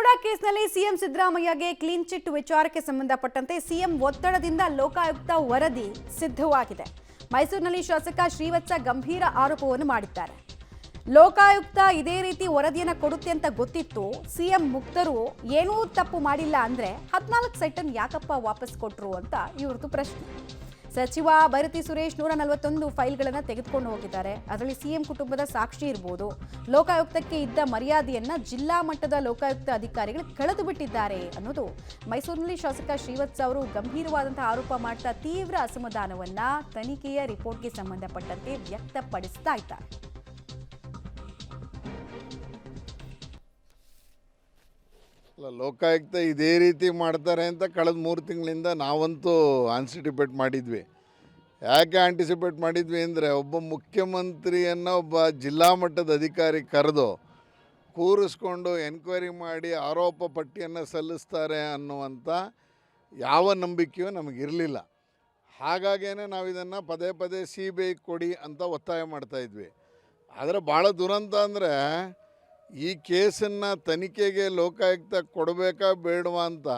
ಮುಡಾ ಕೇಸ್ನಲ್ಲಿ CM ಸಿದ್ದರಾಮಯ್ಯಗೆ clean chit ವಿಚಾರಕ್ಕೆ ಸಂಬಂಧಪಟ್ಟಂತೆ ಸಿಎಂ ಒತ್ತಡದಿಂದ ಲೋಕಾಯುಕ್ತ ವರದಿ ಸಿದ್ಧವಾಗಿದೆ. ಮೈಸೂರಿನಲ್ಲಿ ಶಾಸಕ ಶ್ರೀವತ್ಸ ಗಂಭೀರ ಆರೋಪವನ್ನು ಮಾಡಿದ್ದಾರೆ. ಲೋಕಾಯುಕ್ತ ಇದೇ ರೀತಿ ವರದಿಯನ್ನು ಕೊಡುತ್ತೆ ಅಂತ ಗೊತ್ತಿತ್ತು. ಸಿಎಂ ಮುಕ್ತರು ಏನೂ ತಪ್ಪು ಮಾಡಿಲ್ಲ ಅಂದ್ರೆ 14 ಸೈಟನ್ನು ಯಾಕಪ್ಪ ವಾಪಸ್ ಕೊಟ್ರು ಅಂತ ಇವ್ರದ್ದು ಪ್ರಶ್ನೆ. ಸಚಿವ ಭೈರತಿ ಸುರೇಶ್ 141 ಫೈಲ್ಗಳನ್ನು ತೆಗೆದುಕೊಂಡು ಹೋಗಿದ್ದಾರೆ. ಅದರಲ್ಲಿ ಸಿಎಂ ಕುಟುಂಬದ ಸಾಕ್ಷಿ ಇರಬಹುದು. ಲೋಕಾಯುಕ್ತಕ್ಕೆ ಇದ್ದ ಮರ್ಯಾದೆಯನ್ನ ಜಿಲ್ಲಾ ಮಟ್ಟದ ಲೋಕಾಯುಕ್ತ ಅಧಿಕಾರಿಗಳು ಕಳೆದು ಬಿಟ್ಟಿದ್ದಾರೆ ಅನ್ನೋದು ಮೈಸೂರಿನಲ್ಲಿ ಶಾಸಕ ಶ್ರೀವತ್ಸ ಅವರು ಗಂಭೀರವಾದಂತಹ ಆರೋಪ ಮಾಡ್ತಾ ತೀವ್ರ ಅಸಮಾಧಾನವನ್ನ ತನಿಖೆಯ ರಿಪೋರ್ಟ್ಗೆ ಸಂಬಂಧಪಟ್ಟಂತೆ ವ್ಯಕ್ತಪಡಿಸ್ತಾ ಇದ್ದಾರೆ. ಲೋಕಾಯುಕ್ತ ಇದೇ ರೀತಿ ಮಾಡ್ತಾರೆ ಅಂತ ಕಳೆದ 3 ತಿಂಗಳಿಂದ ನಾವಂತೂ ಆಂಟಿಸಿಪೇಟ್ ಮಾಡಿದ್ವಿ. ಯಾಕೆ ಆಂಟಿಸಿಪೇಟ್ ಮಾಡಿದ್ವಿ ಅಂದರೆ, ಒಬ್ಬ ಮುಖ್ಯಮಂತ್ರಿಯನ್ನು ಒಬ್ಬ ಜಿಲ್ಲಾ ಮಟ್ಟದ ಅಧಿಕಾರಿ ಕರೆದು ಕೂರಿಸ್ಕೊಂಡು ಎನ್ಕ್ವೈರಿ ಮಾಡಿ ಆರೋಪ ಪಟ್ಟಿಯನ್ನು ಸಲ್ಲಿಸ್ತಾರೆ ಅನ್ನುವಂಥ ಯಾವ ನಂಬಿಕೆಯೂ ನಮಗಿರಲಿಲ್ಲ. ಹಾಗಾಗೇ ನಾವು ಇದನ್ನು ಪದೇ ಪದೇ CBI ಕೊಡಿ ಅಂತ ಒತ್ತಾಯ ಮಾಡ್ತಾಯಿದ್ವಿ. ಆದರೆ ಭಾಳ ದುರಂತ ಅಂದರೆ, ಈ ಕೇಸನ್ನು ತನಿಖೆಗೆ ಲೋಕಾಯುಕ್ತ ಕೊಡಬೇಕಾ ಬೇಡವಾ ಅಂತ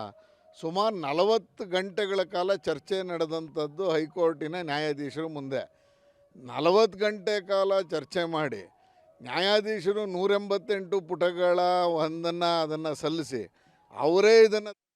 ಸುಮಾರು 40 ಗಂಟೆಗಳ ಕಾಲ ಚರ್ಚೆ ನಡೆದಂಥದ್ದು ಹೈಕೋರ್ಟಿನ ನ್ಯಾಯಾಧೀಶರ ಮುಂದೆ. 40 ಗಂಟೆ ಕಾಲ ಚರ್ಚೆ ಮಾಡಿ ನ್ಯಾಯಾಧೀಶರು 188 ಪುಟಗಳ ಅದನ್ನು ಸಲ್ಲಿಸಿ ಅವರೇ ಇದನ್ನು